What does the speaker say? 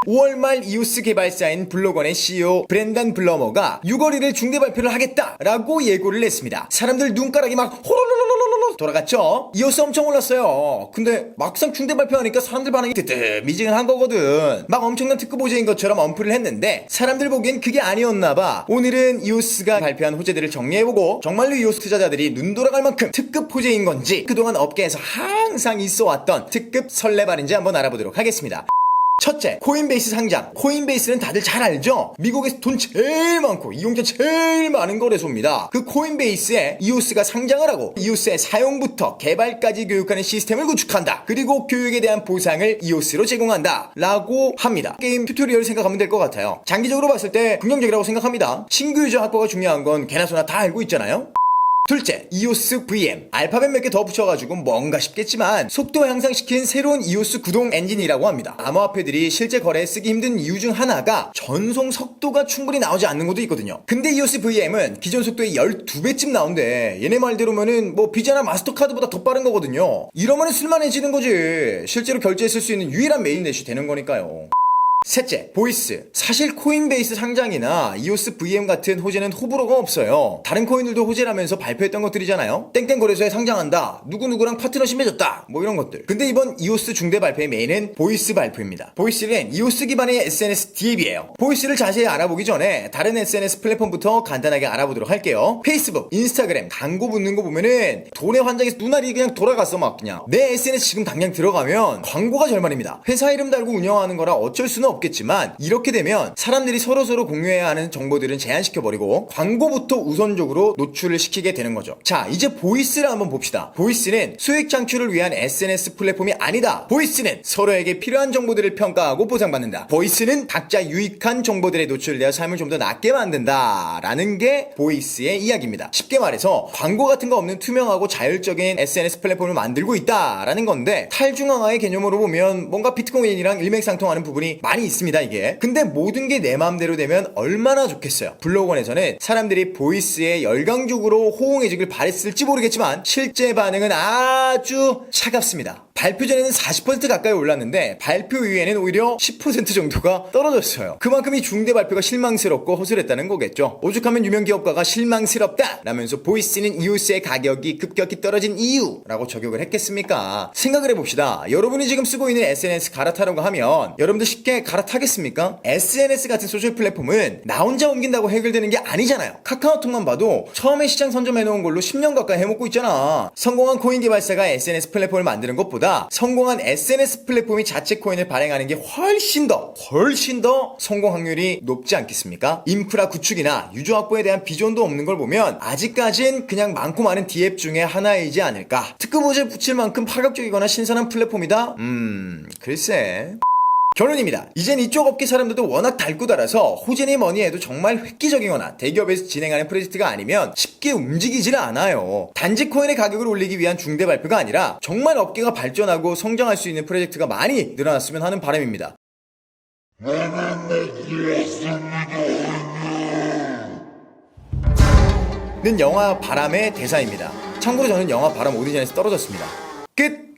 5월 말 이오스 개발사인 블로건의 CEO 브렌단 블러머가 6월 1일 중대 발표를 하겠다라고 예고를 했습니다. 사람들 눈가락이 막 호로로로로로 돌아갔죠? 이오스 엄청 올랐어요. 근데 막상 중대 발표하니까 사람들 반응이 뜨뜻미지근한 거거든. 막 엄청난 특급 호재인 것처럼 언플을 했는데 사람들 보기엔 그게 아니었나봐. 오늘은 이오스가 발표한 호재들을 정리해보고 정말로 이오스 투자자들이 눈 돌아갈 만큼 특급 호재인 건지 그동안 업계에서 항상 있어왔던 특급 설레발인지 한번 알아보도록 하겠습니다. 첫째, 코인베이스 상장. 코인베이스는 다들 잘 알죠? 미국에서 돈 제일 많고 이용자 제일 많은 거래소입니다. 그 코인베이스에 이오스가 상장을 하고 이오스의 사용부터 개발까지 교육하는 시스템을 구축한다. 그리고 교육에 대한 보상을 이오스로 제공한다 라고 합니다. 게임 튜토리얼 생각하면 될 것 같아요. 장기적으로 봤을 때 긍정적이라고 생각합니다. 신규 유저 확보가 중요한 건 개나 소나 다 알고 있잖아요. 둘째, 이오스 VM. 알파벳 몇 개 더 붙여가지고 뭔가 싶겠지만 속도 향상시킨 새로운 이오스 구동 엔진이라고 합니다. 암호화폐들이 실제 거래에 쓰기 힘든 이유 중 하나가 전송 속도가 충분히 나오지 않는 것도 있거든요. 근데 이오스 VM은 기존 속도의 12배쯤 나온대. 얘네 말대로면은 뭐 비자나 마스터카드보다 더 빠른 거거든요. 이러면은 쓸만해지는 거지. 실제로 결제했을 수 있는 유일한 메인넷이 되는 거니까요. 셋째, 보이스. 사실 코인베이스 상장이나 이오스 VM 같은 호재는 호불호가 없어요. 다른 코인들도 호재라면서 발표했던 것들이잖아요. 땡땡 거래소에 상장한다, 누구누구랑 파트너십 맺었다, 뭐 이런 것들. 근데 이번 이오스 중대 발표의 메인은 보이스 발표입니다. 보이스는 이오스 기반의 SNS DApp이에요. 보이스를 자세히 알아보기 전에 다른 SNS 플랫폼부터 간단하게 알아보도록 할게요. 페이스북, 인스타그램 광고 붙는 거 보면은 돈의 환장에서 눈알이 그냥 돌아갔어. 막 그냥 내 SNS 지금 당장 들어가면 광고가 절반입니다. 회사 이름 달고 운영하는 거라 어쩔 수는 없겠지만 이렇게 되면 사람들이 서로서로 공유해야 하는 정보들은 제한시켜버리고 광고부터 우선적으로 노출을 시키게 되는 거죠. 자, 이제 보이스를 한번 봅시다. 보이스는 수익 창출을 위한 SNS 플랫폼이 아니다. 보이스는 서로에게 필요한 정보들을 평가하고 보상받는다. 보이스는 각자 유익한 정보들에 노출되어 삶을 좀 더 낫게 만든다 라는 게 보이스의 이야기입니다. 쉽게 말해서 광고 같은 거 없는 투명하고 자율적인 SNS 플랫폼을 만들고 있다 라는 건데, 탈중앙화의 개념으로 보면 뭔가 비트코인이랑 일맥상통하는 부분이 많이 있습니다. 이게 근데 모든 게 내 마음대로 되면 얼마나 좋겠어요. 블로건에서는 사람들이 보이스에 열광적으로 호응해주길 바랬을지 모르겠지만 실제 반응은 아주 차갑습니다. 발표 전에는 40% 가까이 올랐는데 발표 이후에는 오히려 10% 정도가 떨어졌어요. 그만큼 이 중대 발표가 실망스럽고 허술했다는 거겠죠. 오죽하면 유명 기업가가 실망스럽다 라면서 보이스는 이오스의 가격이 급격히 떨어진 이유라고 저격을 했겠습니까? 생각을 해봅시다. 여러분이 지금 쓰고 있는 SNS 갈아타려고 하면 여러분들 쉽게 갈아타겠습니까? SNS 같은 소셜 플랫폼은 나 혼자 옮긴다고 해결되는 게 아니잖아요. 카카오톡만 봐도 처음에 시장 선점해놓은 걸로 10년 가까이 해먹고 있잖아. 성공한 코인 개발사가 SNS 플랫폼을 만드는 것보다 성공한 SNS 플랫폼이 자체 코인을 발행하는 게 훨씬 더 성공 확률이 높지 않겠습니까? 인프라 구축이나 유저 확보에 대한 비전도 없는 걸 보면 아직까진 그냥 많고 많은 D앱 중에 하나이지 않을까. 특급 호재 붙일 만큼 파격적이거나 신선한 플랫폼이다? 글쎄. 결론입니다. 이젠 이쪽 업계 사람들도 워낙 달고 달아서 호재니 뭐니 해도 정말 획기적이거나 대기업에서 진행하는 프로젝트가 아니면 쉽게 움직이질 않아요. 단지 코인의 가격을 올리기 위한 중대 발표가 아니라 정말 업계가 발전하고 성장할 수 있는 프로젝트가 많이 늘어났으면 하는 바람입니다. 는 영화 바람의 대사입니다. 참고로 저는 영화 바람 오디션에서 떨어졌습니다. 끝!